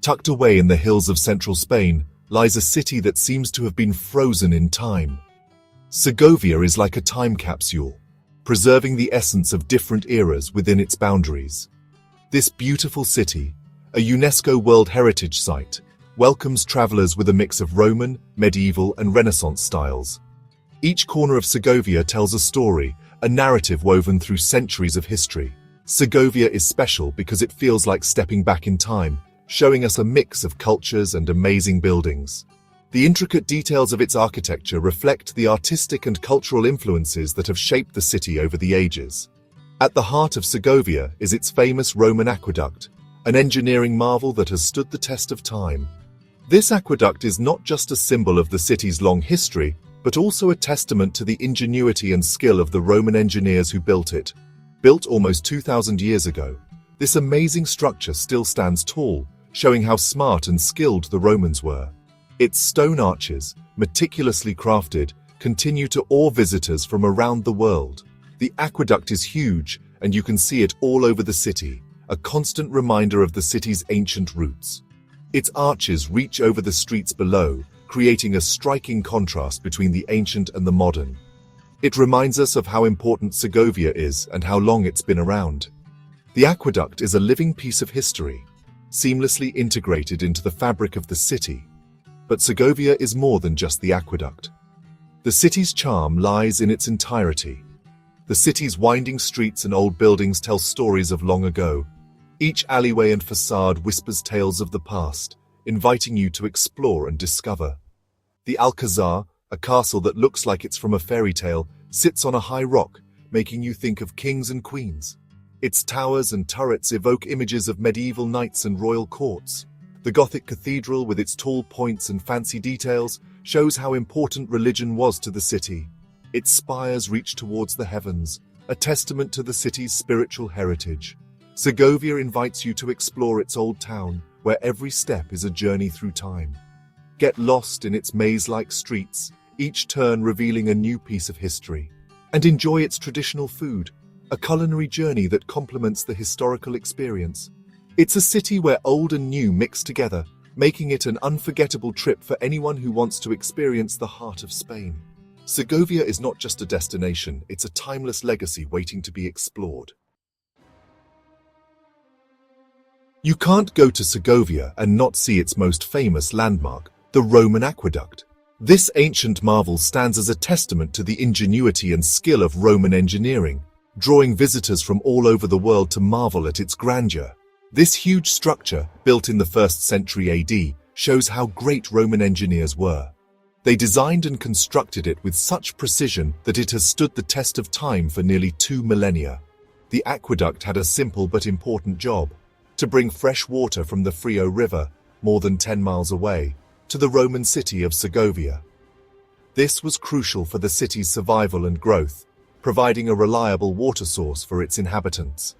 Tucked away in the hills of central Spain lies a city that seems to have been frozen in time. Segovia is like a time capsule, preserving the essence of different eras within its boundaries. This beautiful city, a UNESCO World Heritage Site, welcomes travelers with a mix of Roman, medieval, and Renaissance styles. Each corner of Segovia tells a story, a narrative woven through centuries of history. Segovia is special because it feels like stepping back in time, showing us a mix of cultures and amazing buildings. The intricate details of its architecture reflect the artistic and cultural influences that have shaped the city over the ages. At the heart of Segovia is its famous Roman aqueduct, an engineering marvel that has stood the test of time. This aqueduct is not just a symbol of the city's long history, but also a testament to the ingenuity and skill of the Roman engineers who built it. Built almost 2,000 years ago, this amazing structure still stands tall, showing how smart and skilled the Romans were. Its stone arches, meticulously crafted, continue to awe visitors from around the world. The aqueduct is huge, and you can see it all over the city, a constant reminder of the city's ancient roots. Its arches reach over the streets below, creating a striking contrast between the ancient and the modern. It reminds us of how important Segovia is and how long it's been around. The aqueduct is a living piece of history, seamlessly integrated into the fabric of the city. But Segovia is more than just the aqueduct. The city's charm lies in its entirety. The city's winding streets and old buildings tell stories of long ago. Each alleyway and facade whispers tales of the past, inviting you to explore and discover. The Alcázar, a castle that looks like it's from a fairy tale, sits on a high rock, making you think of kings and queens. Its towers and turrets evoke images of medieval knights and royal courts. The Gothic Cathedral, with its tall points and fancy details, shows how important religion was to the city. Its spires reach towards the heavens, a testament to the city's spiritual heritage. Segovia invites you to explore its old town, where every step is a journey through time. Get lost in its maze-like streets, each turn revealing a new piece of history. And enjoy its traditional food, a culinary journey that complements the historical experience. It's a city where old and new mix together, making it an unforgettable trip for anyone who wants to experience the heart of Spain. Segovia is not just a destination, it's a timeless legacy waiting to be explored. You can't go to Segovia and not see its most famous landmark, the Roman Aqueduct. This ancient marvel stands as a testament to the ingenuity and skill of Roman engineering, drawing visitors from all over the world to marvel at its grandeur. This huge structure, built in the 1st century AD, shows how great Roman engineers were. They designed and constructed it with such precision that it has stood the test of time for nearly 2 millennia. The aqueduct had a simple but important job: to bring fresh water from the Frio River, more than 10 miles away, to the Roman city of Segovia. This was crucial for the city's survival and growth, providing a reliable water source for its inhabitants.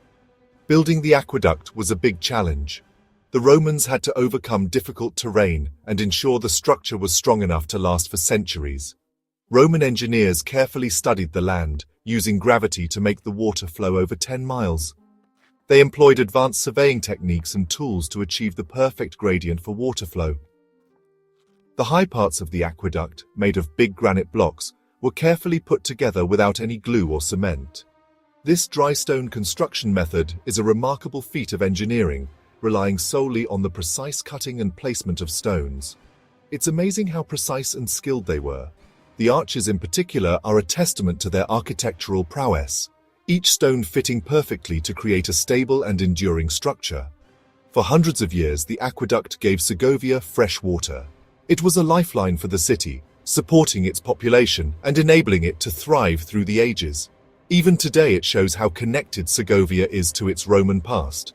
Building the aqueduct was a big challenge. The Romans had to overcome difficult terrain and ensure the structure was strong enough to last for centuries. Roman engineers carefully studied the land, using gravity to make the water flow over 10 miles. They employed advanced surveying techniques and tools to achieve the perfect gradient for water flow. The high parts of the aqueduct, made of big granite blocks, were carefully put together without any glue or cement. This dry stone construction method is a remarkable feat of engineering, relying solely on the precise cutting and placement of stones. It's amazing how precise and skilled they were. The arches in particular are a testament to their architectural prowess, each stone fitting perfectly to create a stable and enduring structure. For hundreds of years, the aqueduct gave Segovia fresh water. It was a lifeline for the city, supporting its population and enabling it to thrive through the ages. Even today, it shows how connected Segovia is to its Roman past.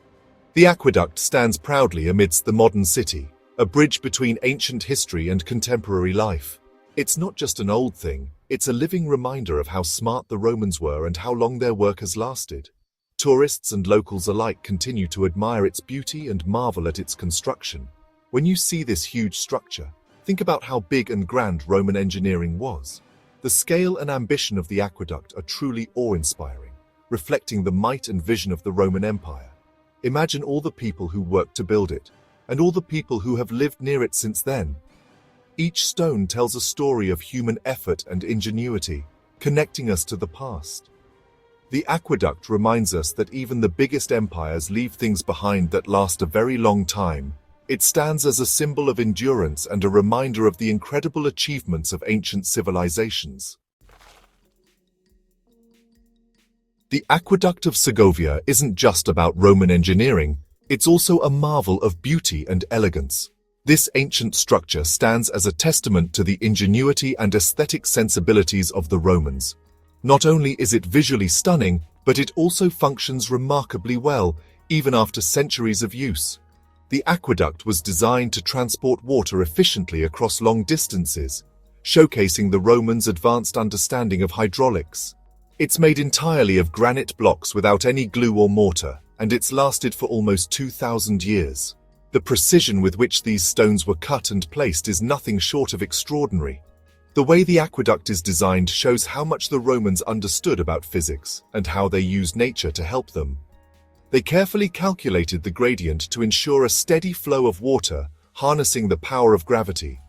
The aqueduct stands proudly amidst the modern city, a bridge between ancient history and contemporary life. It's not just an old thing, it's a living reminder of how smart the Romans were and how long their work has lasted. Tourists and locals alike continue to admire its beauty and marvel at its construction. When you see this huge structure, think about how big and grand Roman engineering was. The scale and ambition of the aqueduct are truly awe-inspiring, reflecting the might and vision of the Roman Empire. Imagine all the people who worked to build it, and all the people who have lived near it since then. Each stone tells a story of human effort and ingenuity, connecting us to the past. The aqueduct reminds us that even the biggest empires leave things behind that last a very long time. It stands as a symbol of endurance and a reminder of the incredible achievements of ancient civilizations. The Aqueduct of Segovia isn't just about Roman engineering, it's also a marvel of beauty and elegance. This ancient structure stands as a testament to the ingenuity and aesthetic sensibilities of the Romans. Not only is it visually stunning, but it also functions remarkably well, even after centuries of use. The aqueduct was designed to transport water efficiently across long distances, showcasing the Romans' advanced understanding of hydraulics. It's made entirely of granite blocks without any glue or mortar, and it's lasted for almost 2,000 years. The precision with which these stones were cut and placed is nothing short of extraordinary. The way the aqueduct is designed shows how much the Romans understood about physics and how they used nature to help them. They carefully calculated the gradient to ensure a steady flow of water, harnessing the power of gravity.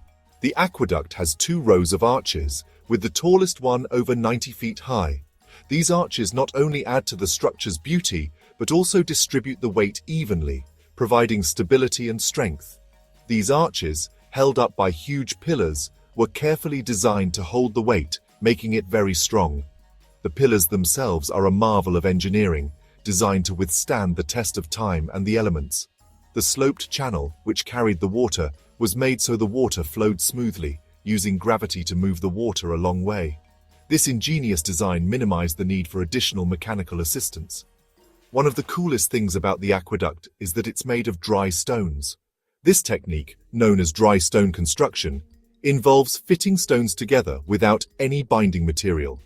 The aqueduct has 2 rows of arches, with the tallest one over 90 feet high. These arches not only add to the structure's beauty, but also distribute the weight evenly, providing stability and strength. These arches, held up by huge pillars, were carefully designed to hold the weight, making it very strong. The pillars themselves are a marvel of engineering, designed to withstand the test of time and the elements. The sloped channel, which carried the water, was made so the water flowed smoothly, using gravity to move the water a long way. This ingenious design minimized the need for additional mechanical assistance. One of the coolest things about the aqueduct is that it's made of dry stones. This technique, known as dry stone construction, involves fitting stones together without any binding material.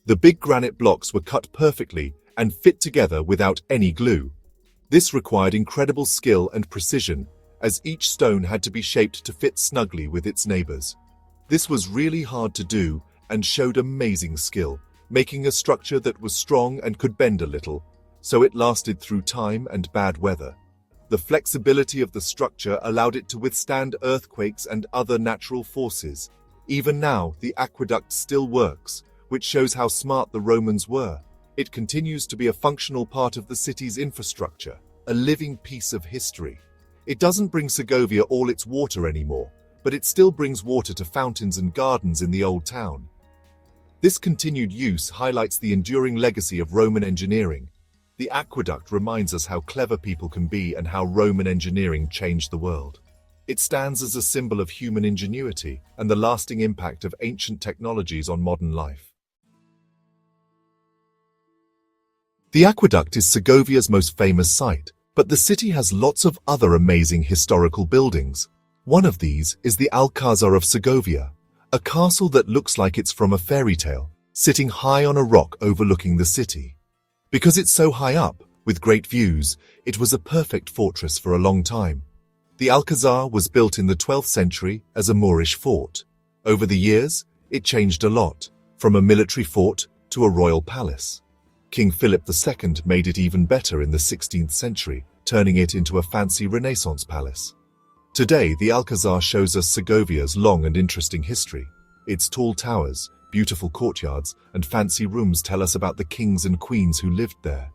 The big granite blocks were cut perfectly and fit together without any glue. This required incredible skill and precision, as each stone had to be shaped to fit snugly with its neighbors. This was really hard to do and showed amazing skill, making a structure that was strong and could bend a little, so it lasted through time and bad weather. The flexibility of the structure allowed it to withstand earthquakes and other natural forces. Even now, the aqueduct still works, which shows how smart the Romans were. It continues to be a functional part of the city's infrastructure, a living piece of history. It doesn't bring Segovia all its water anymore, but it still brings water to fountains and gardens in the old town. This continued use highlights the enduring legacy of Roman engineering. The aqueduct reminds us how clever people can be and how Roman engineering changed the world. It stands as a symbol of human ingenuity and the lasting impact of ancient technologies on modern life. The aqueduct is Segovia's most famous site, but the city has lots of other amazing historical buildings. One of these is the Alcázar of Segovia, a castle that looks like it's from a fairy tale, sitting high on a rock overlooking the city. Because it's so high up, with great views, it was a perfect fortress for a long time. The Alcázar was built in the 12th century as a Moorish fort. Over the years, it changed a lot, from a military fort to a royal palace. King Philip II made it even better in the 16th century, turning it into a fancy Renaissance palace. Today, the Alcázar shows us Segovia's long and interesting history. Its tall towers, beautiful courtyards, and fancy rooms tell us about the kings and queens who lived there.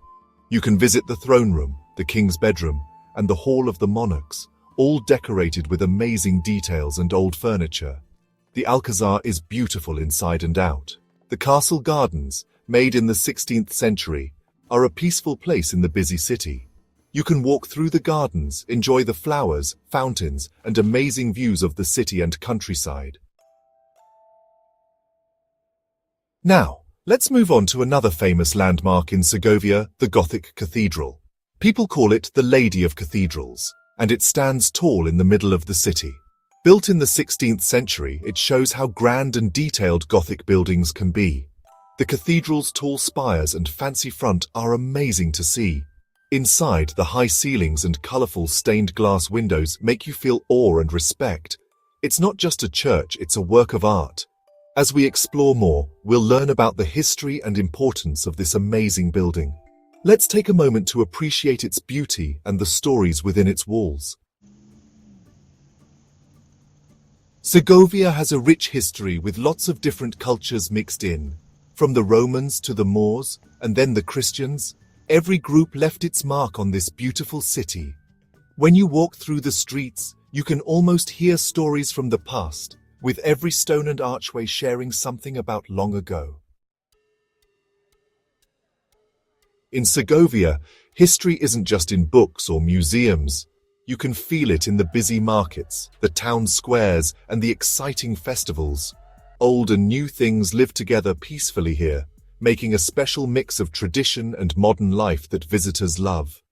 You can visit the throne room, the king's bedroom, and the hall of the monarchs, all decorated with amazing details and old furniture. The Alcázar is beautiful inside and out. The castle gardens, made in the 16th century, are a peaceful place in the busy city. You can walk through the gardens, enjoy the flowers, fountains, and amazing views of the city and countryside. Now, let's move on to another famous landmark in Segovia, the Gothic Cathedral. People call it the Lady of Cathedrals, and it stands tall in the middle of the city. Built in the 16th century, it shows how grand and detailed Gothic buildings can be. The cathedral's tall spires and fancy front are amazing to see. Inside, the high ceilings and colorful stained glass windows make you feel awe and respect. It's not just a church, it's a work of art. As we explore more, we'll learn about the history and importance of this amazing building. Let's take a moment to appreciate its beauty and the stories within its walls. Segovia has a rich history with lots of different cultures mixed in. From the Romans to the Moors, and then the Christians, every group left its mark on this beautiful city. When you walk through the streets, you can almost hear stories from the past, with every stone and archway sharing something about long ago. In Segovia, history isn't just in books or museums. You can feel it in the busy markets, the town squares, and the exciting festivals. Old and new things live together peacefully here, making a special mix of tradition and modern life that visitors love.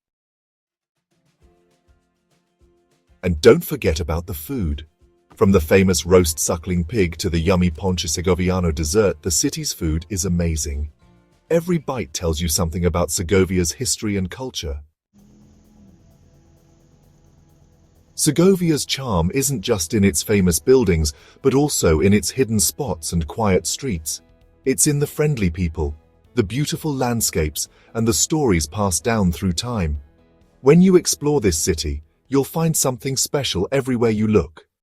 And don't forget about the food. From the famous roast suckling pig to the yummy ponche segoviano dessert, the city's food is amazing. Every bite tells you something about Segovia's history and culture. Segovia's charm isn't just in its famous buildings, but also in its hidden spots and quiet streets. It's in the friendly people, the beautiful landscapes, and the stories passed down through time. When you explore this city, you'll find something special everywhere you look.